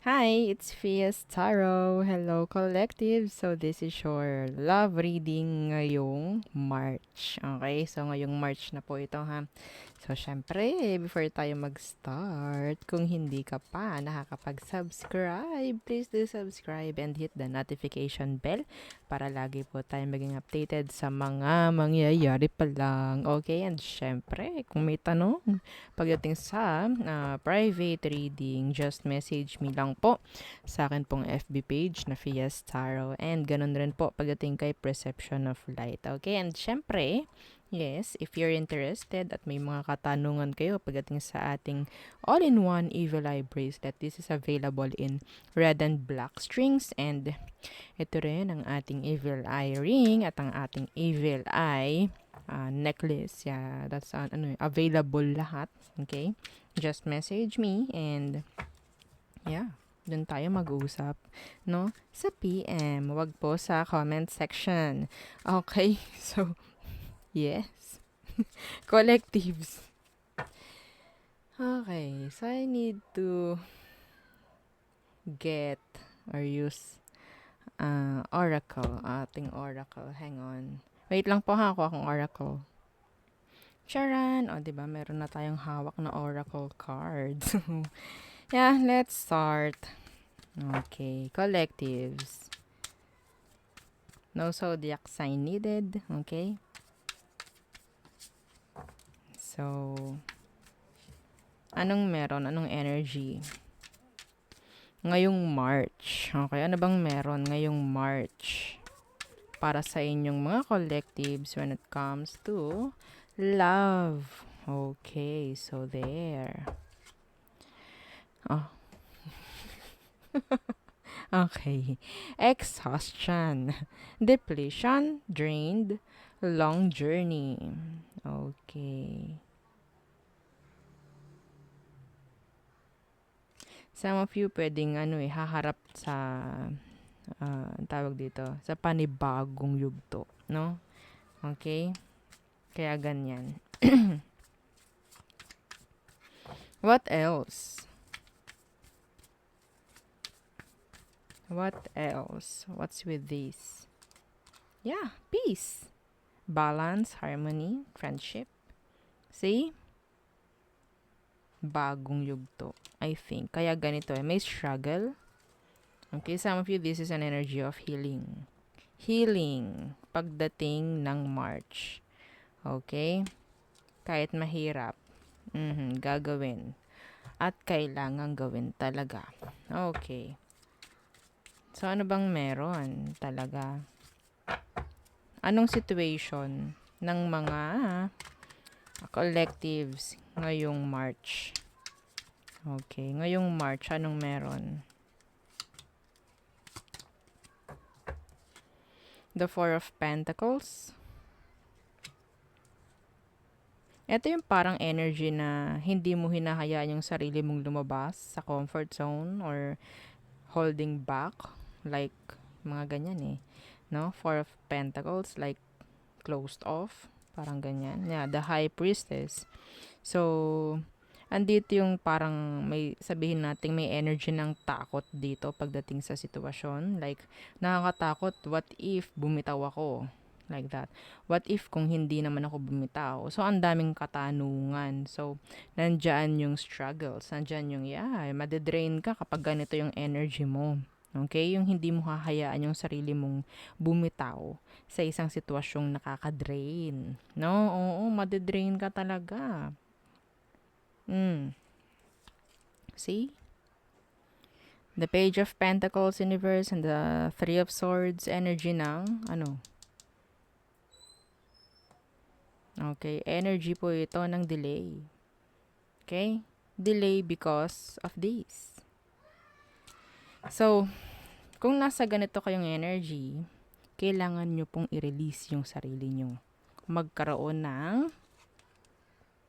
Hi, it's Fias Tarot. Hello, collective. So, this is your love reading ngayong March. Okay, so ngayong March na po ito ha. So, syempre, before tayo mag-start, kung hindi ka pa nakakapag-subscribe, please do subscribe and hit the notification bell para lagi po tayo maging updated sa mga mangyayari pa lang. Okay, and syempre, kung may tanong pagdating sa private reading, just message me lang po sa akin pong FB page na Fias Tarot. And ganun rin po pagdating kay Perception of Light. Okay, and syempre, yes, if you're interested at may mga katanungan kayo pagdating sa ating all-in-one Evil Eye bracelet, this is available in red and black strings, and ito rin ang ating Evil Eye ring at ang ating Evil Eye necklace. Yeah, that's available lahat. Okay? Just message me and yeah, dun tayo mag-usap, no? Sa PM, wag po sa comment section. Okay? So, yes. Collectives. Okay, so I need to get or use oracle, ating oracle. Hang on. Wait lang po ha, ako akong oracle. Charan! O, diba? Meron na tayong hawak na oracle cards. Yeah, let's start. Okay, collectives. No zodiac sign needed. Okay. So, anong meron? Anong energy? Ngayong March. Okay, ano bang meron ngayong March? Para sa inyong mga collectives when it comes to love. Okay, so there. Oh, okay. Exhaustion, depletion, drained, long journey. Okay. Some of you pwedeng haharap sa ang tawag dito, sa panibagong yugto, no? Okay? Kaya ganyan. What else? What else? What's with this? Yeah, peace. Balance, harmony, friendship. See? Bagong yugto, I think. Kaya ganito may struggle. Okay, some of you, this is an energy of healing. Healing pagdating ng March. Okay? Kahit mahirap, gagawin. At kailangan gawin talaga. Okay. So, ano bang meron talaga? Anong situation ng mga collectives ngayong March? Okay, ngayong March, anong meron? The Four of Pentacles. Ito yung parang energy na hindi mo hinahayaan yung sarili mong lumabas sa comfort zone or holding back. Like, mga ganyan eh. No? Four of Pentacles, like, closed off. Parang ganyan. Yeah, the High Priestess. So, andito yung parang may sabihin natin may energy ng takot dito pagdating sa sitwasyon. Like, nakakatakot, what if bumitaw ako? Like that. What if kung hindi naman ako bumitaw? So, ang daming katanungan. So, nandyan yung struggles. Nandyan yung, madedrain ka kapag ganito yung energy mo. Okay? Yung hindi mo hahayaan yung sarili mong bumitaw sa isang sitwasyong nakaka-drain. No? Oo, madedrain ka talaga. See? The Page of Pentacles Universe and the Three of Swords energy ng Okay, energy po ito ng delay. Okay? Delay because of this. So, kung nasa ganito kayong energy, kailangan nyo pong i-release yung sarili nyo. Magkaroon ng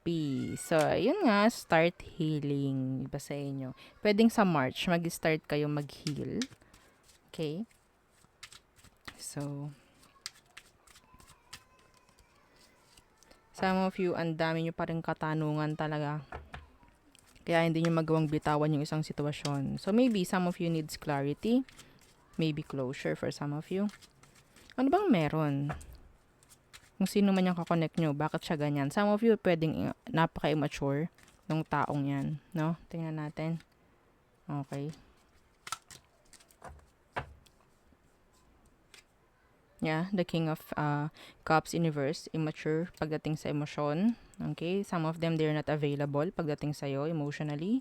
peace. So, yun nga, start healing. Iba sa inyo. Pwedeng sa March, mag-start kayo mag-heal. Okay? So, some of you, ang dami nyo pa rin katanungan talaga. Kaya hindi nyo magawang bitawan yung isang sitwasyon. So maybe some of you needs clarity, maybe closure for some of you. Ano bang meron? Kung sino man yung kakonect nyo, bakit siya ganyan? Some of you pwedeng napaka-immature ng taong yan, no? Tingnan natin. Okay. Yeah, the King of Cups Universe, immature pagdating sa emosyon. Okay, some of them, they're not available pagdating sa'yo emotionally.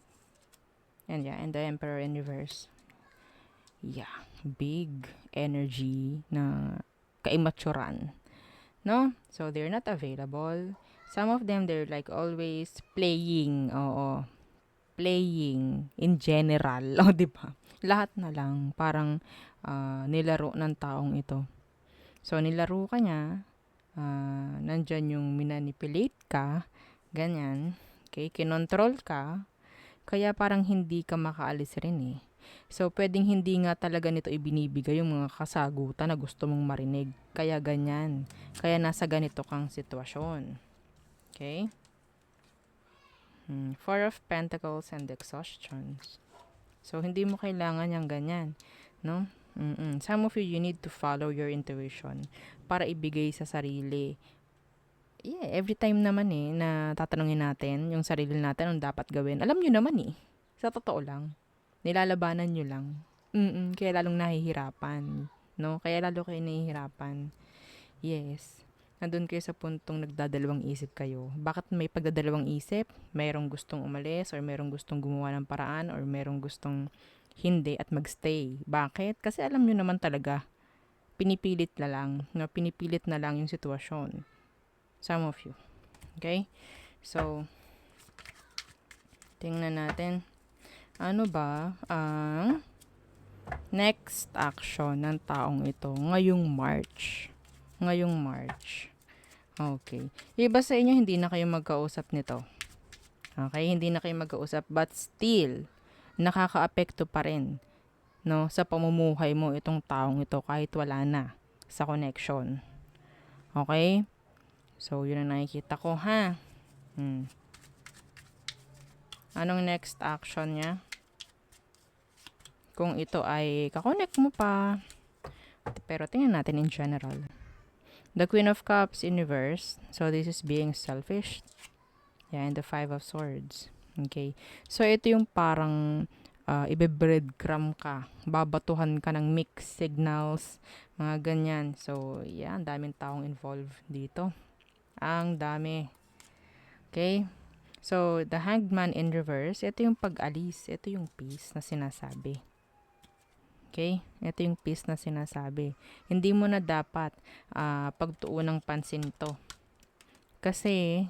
And yeah, and the Emperor Universe. Yeah, big energy na kaimaturan. No? So, they're not available. Some of them, they're like always playing. Oo. Playing in general. O, diba? Lahat na lang. Parang nilaro ng taong ito. So, nilaro ka niya. Nandyan yung minanipulate ka. Ganyan. Okay? Kinontrol ka. Kaya parang hindi ka makaalis rin eh. So, pwedeng hindi nga talaga nito ibinibigay yung mga kasagutan na gusto mong marinig. Kaya ganyan. Kaya nasa ganito kang sitwasyon. Okay? Four of Pentacles and exhaustions. So, hindi mo kailangan yung ganyan. No? Some of you, you need to follow your intuition para ibigay sa sarili. Yeah, every time naman na tatanungin natin yung sarili natin ang dapat gawin. Alam nyo naman sa totoo lang. Nilalabanan nyo lang. Kaya lalong nahihirapan. No? Kaya lalo kayo nahihirapan. Yes. Nandun kayo sa puntong nagdadalawang isip kayo. Bakit may pagdadalawang isip? Mayroong gustong umalis or mayroong gustong gumawa ng paraan or mayroong gustong hindi at magstay. Bakit? Kasi alam nyo naman talaga, pinipilit na lang. No? Pinipilit na lang yung sitwasyon. Some of you. Okay? So, tingnan natin. Ano ba ang next action ng taong ito ngayong March? Ngayong March. Okay. Iba sa inyo, hindi na kayo magkausap nito. Okay? Hindi na kayo magkausap. But still, nakakaapekto pa rin, no, sa pamumuhay mo itong taong ito kahit wala na sa connection. Okay? So, yun ang nakikita ko, ha? Anong next action niya? Kung ito ay kakonect mo pa. Pero tingnan natin in general. The Queen of Cups Universe. So, this is being selfish. Yeah, and the Five of Swords. Okay. So, ito yung parang ibe-breadcrumb ka. Babatuhan ka ng mixed signals. Mga ganyan. So, yeah, ang daming taong involved dito. Ang dami. Okay. So, the Hanged Man in reverse. Ito yung pag-alis. Ito yung peace na sinasabi. Okay? Ito yung peace na sinasabi. Hindi mo na dapat pagtuon ng pansin to. Kasi,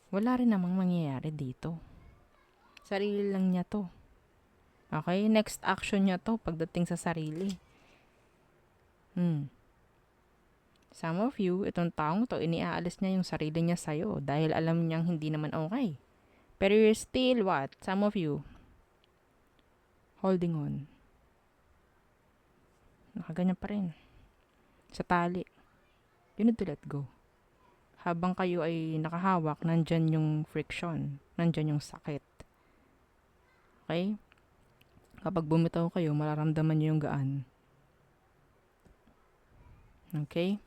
wala rin namang mangyayari dito. Sarili lang niya to. Okay? Next action niya to pagdating sa sarili. Some of you, itong taong to, iniaalis niya yung sarili niya sa'yo dahil alam niyang hindi naman okay. Pero you're still what? Some of you, holding on. Nakaganyan pa rin. Sa tali. You need to let go. Habang kayo ay nakahawak, nandyan yung friction. Nandyan yung sakit. Okay? Kapag bumitaw kayo, mararamdaman nyo yung gaan. Okay?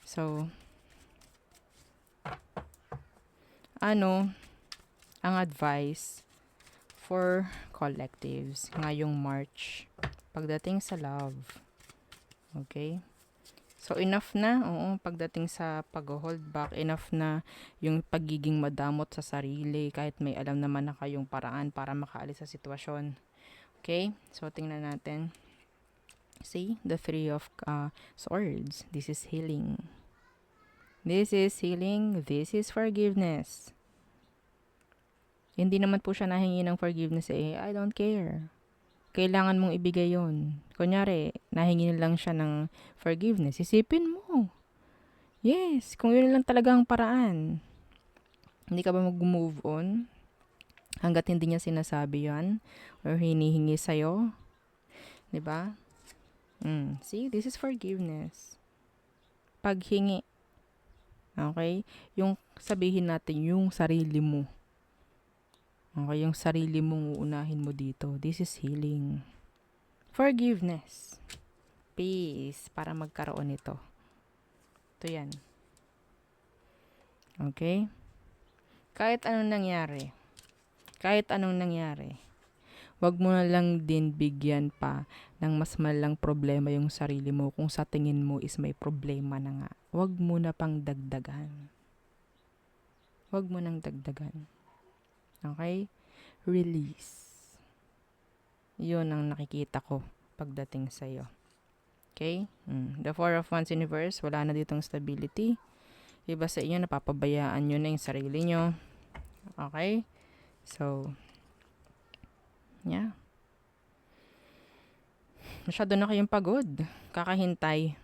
So, ang advice for collectives ngayong March pagdating sa love? Okay? So, enough na. Oo, pagdating sa pag-hold back, enough na yung pagiging madamot sa sarili kahit may alam naman na kayong paraan para makaalis sa sitwasyon. Okay? So, tingnan natin. See? The Three of Swords. This is healing. This is healing. This is forgiveness. Hindi naman po siya nahingi ng forgiveness I don't care. Kailangan mong ibigay yon. Kunyari, nahingi lang siya ng forgiveness. Isipin mo. Yes, kung yun lang talaga ang paraan. Hindi ka ba mag-move on? Hanggat hindi niya sinasabi yan or hinihingi sa'yo. Diba? See, this is forgiveness. Paghingi. Okay? Yung sabihin natin, yung sarili mo. Okay, yung sarili mong uunahin mo dito. This is healing. Forgiveness. Peace. Para magkaroon ito. Ito yan. Okay? Kahit anong nangyari, wag mo na lang din bigyan pa ng mas malang problema yung sarili mo kung sa tingin mo is may problema na nga. Wag mo na pang dagdagan. Wag mo nang dagdagan. Okay? Release. Yun ang nakikita ko pagdating sa'yo. Okay? The Four of Wands universe, wala na ditong stability. Iba sa inyo, napapabayaan nyo na yung sarili nyo. Okay? So, yeah. Masyado na kayong pagod. Kakahintay.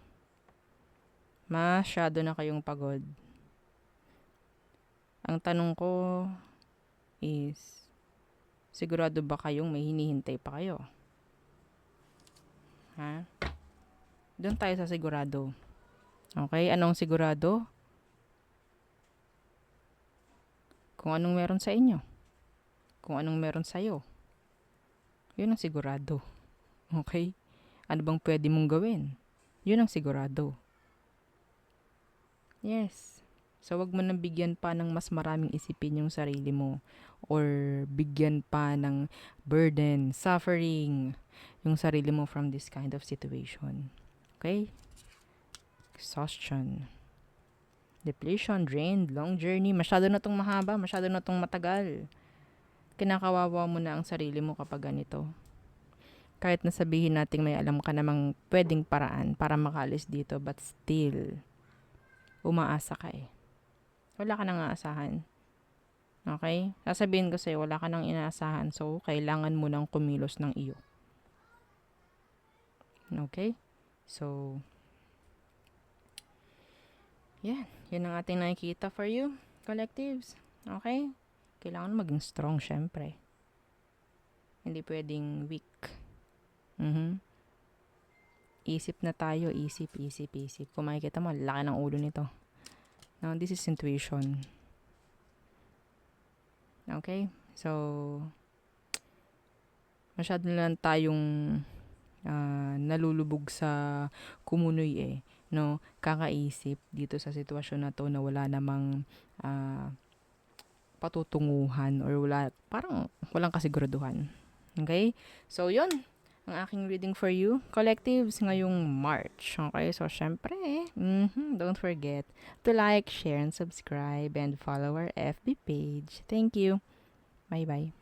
Masyado na kayong pagod. Ang tanong ko is, sigurado ba kayong may hinihintay pa kayo? Ha? Doon tayo sa sigurado. Okay? Anong sigurado? Kung anong meron sa inyo. Kung anong meron sa'yo. Yun ang sigurado. Okay? Ano bang pwede mong gawin? Yun ang sigurado. Yes. So, wag mo nang bigyan pa ng mas maraming isipin yung sarili mo. Or bigyan pa ng burden, suffering, yung sarili mo from this kind of situation. Okay? Exhaustion. Depletion, drained, long journey. Masyado na tong mahaba, masyado na tong matagal. Kinakawawa mo na ang sarili mo kapag ganito. Kahit na sabihin natin may alam ka namang pwedeng paraan para makalis dito, but still, umaasa ka eh. Wala ka nang aasahan. Okay? Sasabihin ko sa'yo, wala ka nang inaasahan, so kailangan mo nang kumilos ng iyo. Okay? So, yan. Yan ang ating nakikita for you, collectives. Okay? Kailangan maging strong, syempre. Hindi pwedeng weak. Isip na tayo, isip. Kung makikita mo, laki ng ulo nito. Now, this is intuition. Okay? So, masyado lang tayong nalulubog sa kumunoy eh. No? Kakaisip dito sa sitwasyon na to na wala namang patutunguhan or parang walang kasiguraduhan. Okay? So, yun. Ang aking reading for you, collectives, ngayong March. Okay? So, syempre, don't forget to like, share, and subscribe, and follow our FB page. Thank you. Bye-bye.